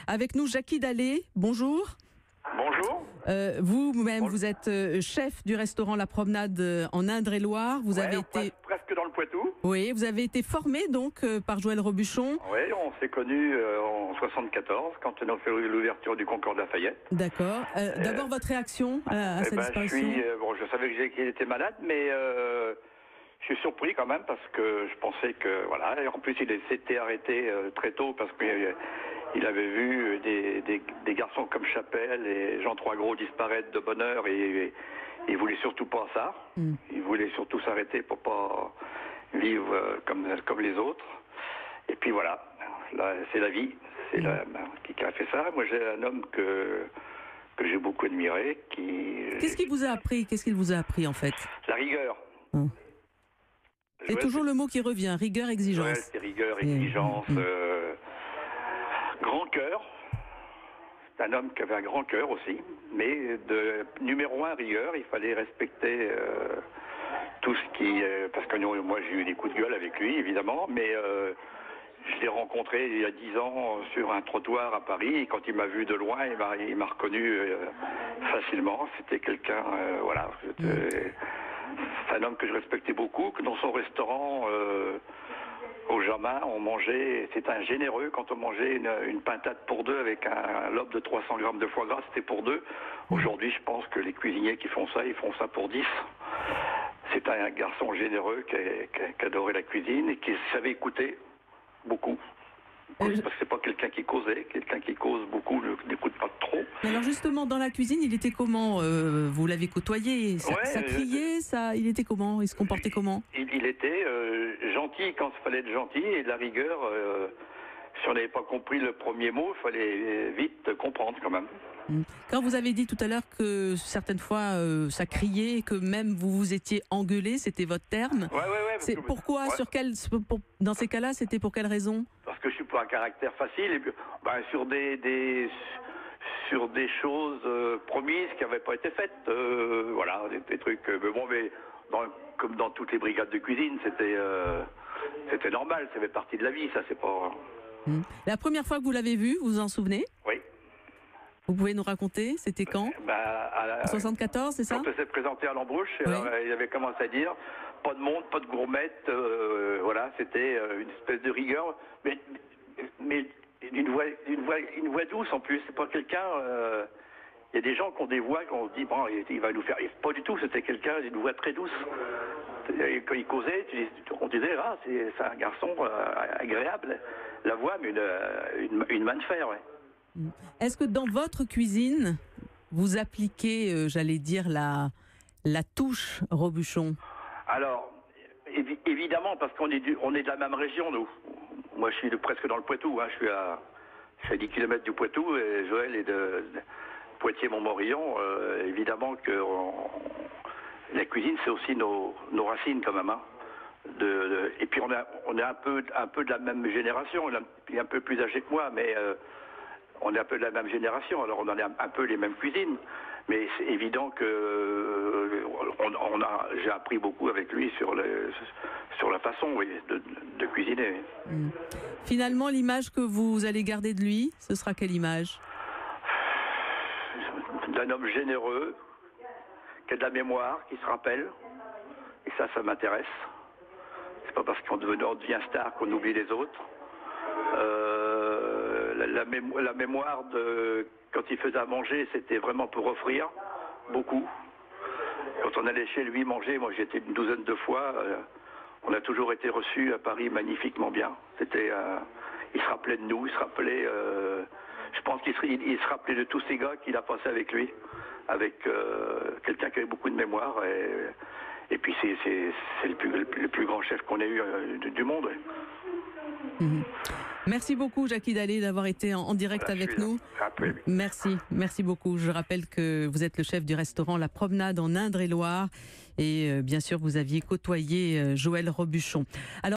Avec nous, Jackie Dallet. Bonjour. Bonjour. Vous-même, vous êtes chef du restaurant La Promenade en Indre-et-Loire. Vous avez été presque dans le Poitou. Oui, vous avez été formé donc par Joël Robuchon. Oui, on s'est connus en 74 quand on a fait l'ouverture du Concours de Lafayette. D'accord. D'abord votre réaction à sa disparition. Je savais qu'il était malade, mais je suis surpris quand même parce que je pensais que voilà. Et en plus, il s'était arrêté très tôt parce qu'il avait vu des garçons comme Chapelle et Jean Troisgros disparaître de bonne heure et il voulait surtout pas ça. Il voulait surtout s'arrêter pour pas vivre comme les autres. Et puis voilà, là, c'est la vie, qui a fait ça. Moi, j'ai un homme que j'ai beaucoup admiré. Qu'est-ce qu'il vous a appris? Qu'est-ce qu'il vous a appris en fait? La rigueur. C'est toujours le mot qui revient, rigueur, exigence. Ouais, c'est rigueur, exigence, grand cœur. C'est un homme qui avait un grand cœur aussi, mais numéro un, rigueur. Il fallait respecter tout ce qui... parce que moi, j'ai eu des coups de gueule avec lui, évidemment, mais je l'ai rencontré il y a 10 ans sur un trottoir à Paris, et quand il m'a vu de loin, il m'a reconnu facilement. C'était quelqu'un, voilà... C'est un homme que je respectais beaucoup, que dans son restaurant au Jamin, on mangeait, c'était un généreux, quand on mangeait une pintade pour deux avec un lobe de 300 grammes de foie gras, c'était pour deux. Aujourd'hui, je pense que les cuisiniers qui font ça, ils font ça pour 10. C'est un garçon généreux qui adorait la cuisine et qui savait écouter beaucoup. Parce que c'est pas quelqu'un qui causait, quelqu'un qui cause beaucoup n'écoute pas trop. Mais alors justement, dans la cuisine, il était comment? Vous l'avez côtoyé, ça criait, il était comment? Il se comportait comment? Il était gentil quand il fallait être gentil, et de la rigueur, si on n'avait pas compris le premier mot, il fallait vite comprendre quand même. Quand vous avez dit tout à l'heure que certaines fois ça criait, que même vous vous étiez engueulé, c'était votre terme. Ouais. C'est pourquoi, dans ces cas-là, c'était pour quelle raison? Parce que je suis pas un caractère facile, et puis, sur des choses promises qui n'avaient pas été faites, voilà, des trucs. Mais comme dans toutes les brigades de cuisine, c'était normal, ça fait partie de la vie, ça c'est pas. La première fois que vous l'avez vu, vous vous en souvenez? Oui. Vous pouvez nous raconter, c'était quand? En 74, c'est ça? Quand on s'est présenté à l'embauche, il avait commencé à dire pas de monde, pas de gourmette, voilà, c'était une espèce de rigueur, mais une voix douce en plus. C'est pas quelqu'un. Il y a des gens qui ont des voix qu'on se dit bon, il va nous faire. Pas du tout, c'était quelqu'un d'une voix très douce. Et quand il causait, on disait c'est un garçon agréable. La voix, mais une main de fer, ouais. Est-ce que dans votre cuisine, vous appliquez, j'allais dire, la touche Robuchon? Alors, évidemment, parce qu'on est de la même région, nous. Moi, je suis presque dans le Poitou. Je suis à 10 km du Poitou, et Joël est de Poitiers-Montmorillon. Évidemment que la cuisine, c'est aussi nos racines, quand même. Et puis, on est un peu de la même génération. Il est un peu plus âgé que moi, mais... on est un peu de la même génération, alors on a un peu les mêmes cuisines, mais c'est évident que j'ai appris beaucoup avec lui sur la façon de cuisiner. Finalement, l'image que vous allez garder de lui, ce sera quelle image? D'un homme généreux, qui a de la mémoire, qui se rappelle, et ça m'intéresse. C'est pas parce qu'on devient star qu'on oublie les autres. La mémoire de quand il faisait à manger, c'était vraiment pour offrir beaucoup. Quand on allait chez lui manger, moi j'étais une douzaine de fois, on a toujours été reçus à Paris magnifiquement bien. Il se rappelait de nous, il se rappelait, je pense qu'il se rappelait de tous ces gars qu'il a passé avec lui, avec quelqu'un qui avait beaucoup de mémoire, et puis c'est le plus grand chef qu'on ait eu du monde. Merci beaucoup Jackie Dallet d'avoir été en direct avec nous. Merci beaucoup. Je rappelle que vous êtes le chef du restaurant La Promenade en Indre-et-Loire, et bien sûr vous aviez côtoyé Joël Robuchon. Alors